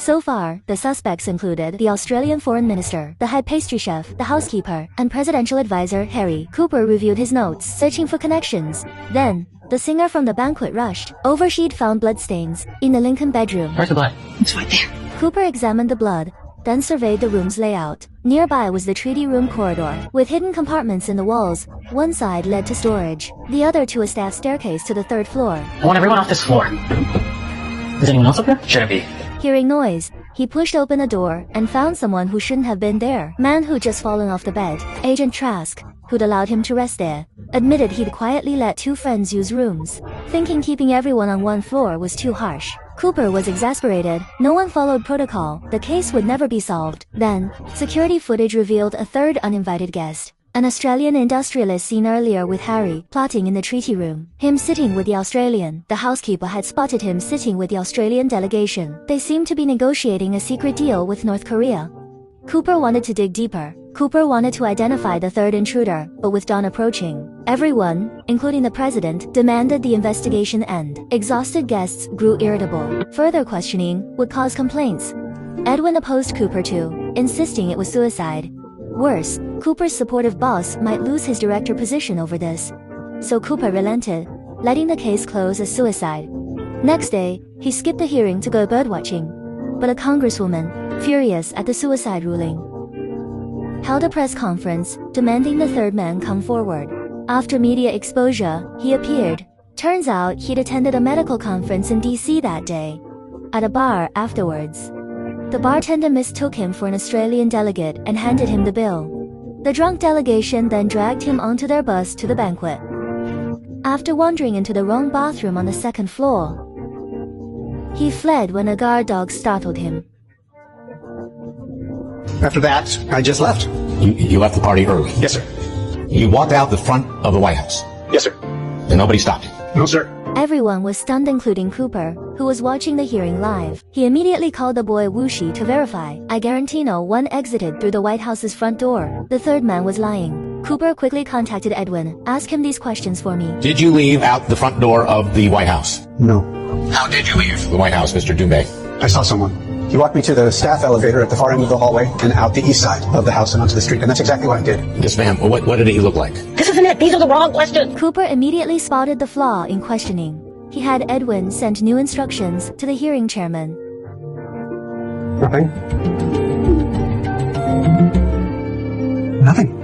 So far, the suspects included the Australian foreign minister, the head pastry chef, the housekeeper, and presidential advisor Harry. Cooper reviewed his notes, searching for connections. Then, the singer from the banquet rushed over. She'd found bloodstains in the Lincoln bedroom. Where's the blood? It's right there. Cooper examined the blood, then surveyed the room's layout. Nearby was the treaty room corridor, with hidden compartments in the walls. One side led to storage, the other to a staff staircase to the third floor. I want everyone off this floor. Is anyone else up here? Shouldn't be. Hearing noise, he pushed open a door and found someone who shouldn't have been there. Man who'd just fallen off the bed. Agent Trask, who'd allowed him to rest there, admitted he'd quietly let two friends use rooms, thinking keeping everyone on one floor was too harsh. Cooper was exasperated. No one followed protocol. The case would never be solved. Then, security footage revealed a third uninvited guest. An Australian industrialist seen earlier with Harry, plotting in the treaty room. Him sitting with the Australian. The housekeeper had spotted him sitting with the Australian delegation. They seemed to be negotiating a secret deal with North Korea. Cooper wanted to dig deeper. Cooper wanted to identify the third intruder, but with dawn approaching, everyone, including the president, demanded the investigation end. Exhausted guests grew irritable. Further questioning would cause complaints. Edwin opposed Cooper too, insisting it was suicide. Worse, Cooper's supportive boss might lose his director position over this. So Cooper relented, letting the case close as suicide. Next day, he skipped the hearing to go birdwatching. But a congresswoman, furious at the suicide ruling, held a press conference, demanding the third man come forward. After media exposure, he appeared. Turns out he'd attended a medical conference in DC that day. At a bar afterwards, the bartender mistook him for an Australian delegate and handed him the bill. The drunk delegation then dragged him onto their bus to the banquet. After wandering into the wrong bathroom on the second floor, he fled when a guard dog startled him. After that, I just left. You left the party early? Yes, sir. You walked out the front of the White House? Yes, sir. And nobody stopped you? No, sir. Everyone was stunned, including Cooper, who was watching the hearing live. He immediately called the boy Wuxi to verify. I guarantee no one exited through the White House's front door. The third man was lying. Cooper quickly contacted Edwin. Ask him these questions for me. Did you leave out the front door of the White House? No. How did you leave the White House, Mr. Dumais? I saw someone. He walked me to the staff elevator at the far end of the hallway and out the east side of the house and onto the street, and that's exactly what I did. Yes, ma'am. What did he look like? This isn't it. These are the wrong questions. Cooper immediately spotted the flaw in questioning. He had Edwin send new instructions to the hearing chairman. Nothing. Nothing.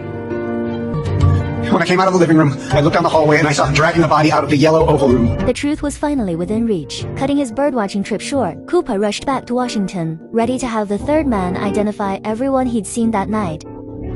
When I came out of the living room, I looked down the hallway and I saw him dragging the body out of the yellow oval room. The truth was finally within reach. Cutting his birdwatching trip short, Cooper rushed back to Washington, ready to have the third man identify everyone he'd seen that night.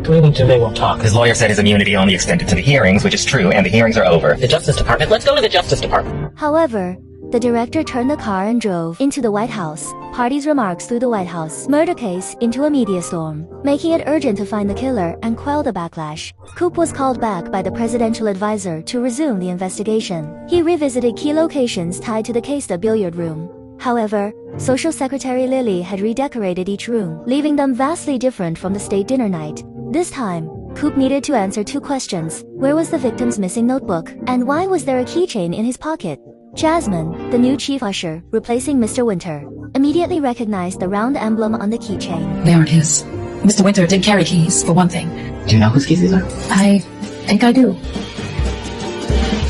Clearly, Dumais won't talk. His lawyer said his immunity only extended to the hearings, which is true, and the hearings are over. The Justice Department? Let's go to the Justice Department. However, the director turned the car and drove into the White House. Parties remarks through the White House murder case into a media storm, making it urgent to find the killer and quell the backlash. Coop was called back by the presidential advisor to resume the investigation. He revisited key locations tied to the case, the billiard room. However, Social Secretary Lilly had redecorated each room, leaving them vastly different from the state dinner night. This time, Coop needed to answer two questions. Where was the victim's missing notebook? And why was there a keychain in his pocket? Jasmine, the new chief usher, replacing Mr. Winter, immediately recognized the round emblem on the keychain. They aren't his. Mr. Winter did carry keys, for one thing. Do you know whose keys these are? I think I do.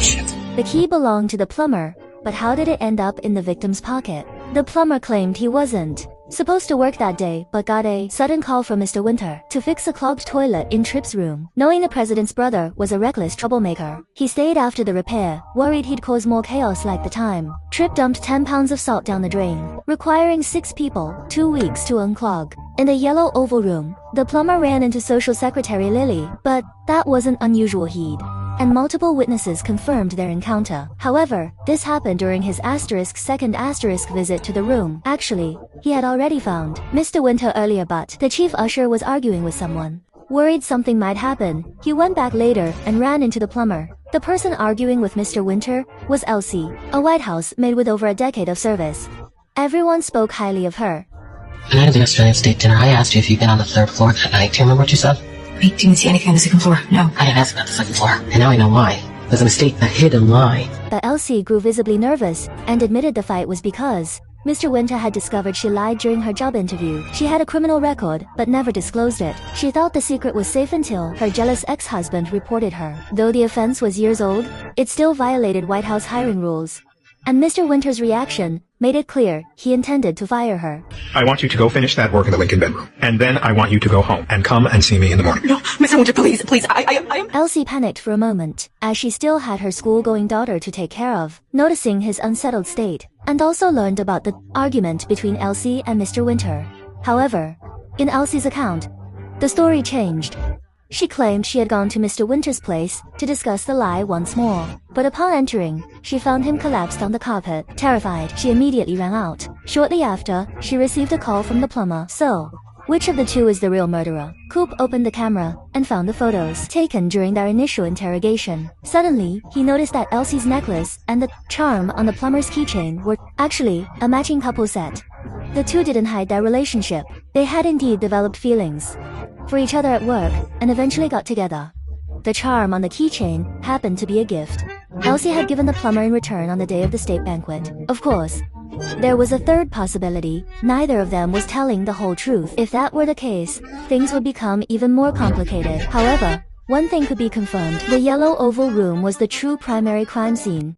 Shit. The key belonged to the plumber, but how did it end up in the victim's pocket? The plumber claimed he wasn't supposed to work that day, but got a sudden call from Mr. Winter to fix a clogged toilet in Tripp's room. Knowing the president's brother was a reckless troublemaker, he stayed after the repair, worried he'd cause more chaos like the time. Tripp dumped 10 pounds of salt down the drain, requiring 6 people 2 weeks to unclog. In the yellow oval room, the plumber ran into Social Secretary Lilly, but that wasn't unusual heed, and multiple witnesses confirmed their encounter. However, this happened during his second visit to the room. Actually, he had already found Mr. Winter earlier, but the chief usher was arguing with someone. Worried something might happen, he went back later and ran into the plumber. The person arguing with Mr. Winter was Elsie, a White House maid with over a decade of service. Everyone spoke highly of her. The night of the Australian state dinner, I asked you if you'd been on the 3rd floor that night. Do you remember what you said? I didn't see anything on the 2nd floor, no. I didn't ask about the 2nd floor, and now I know why. There's a mistake, a hidden lie. But Elsie grew visibly nervous and admitted the fight was because Mr. Winter had discovered she lied during her job interview. She had a criminal record, but never disclosed it. She thought the secret was safe until her jealous ex-husband reported her. Though the offense was years old, it still violated White House hiring rules. And Mr. Winter's reaction made it clear he intended to fire her. I want you to go finish that work in the Lincoln bedroom. And then I want you to go home and come and see me in the morning. No, Mr. Winter, please, I am... Elsie panicked for a moment, as she still had her school-going daughter to take care of, noticing his unsettled state, and also learned about the argument between Elsie and Mr. Winter. However, in Elsie's account, the story changed. She claimed she had gone to Mr. Winter's place to discuss the lie once more, but upon entering, she found him collapsed on the carpet. Terrified, she immediately ran out. Shortly after, she received a call from the plumber. So, which of the two is the real murderer? Coop opened the camera and found the photos taken during their initial interrogation. Suddenly, he noticed that Elsie's necklace and the charm on the plumber's keychain were actually a matching couple set. The two didn't hide their relationship. They had indeed developed feelings for each other at work, and eventually got together. The charm on the keychain happened to be a gift Elsie had given the plumber in return on the day of the state banquet. Of course, there was a third possibility. Neither of them was telling the whole truth. If that were the case, things would become even more complicated. However, one thing could be confirmed. The yellow oval room was the true primary crime scene.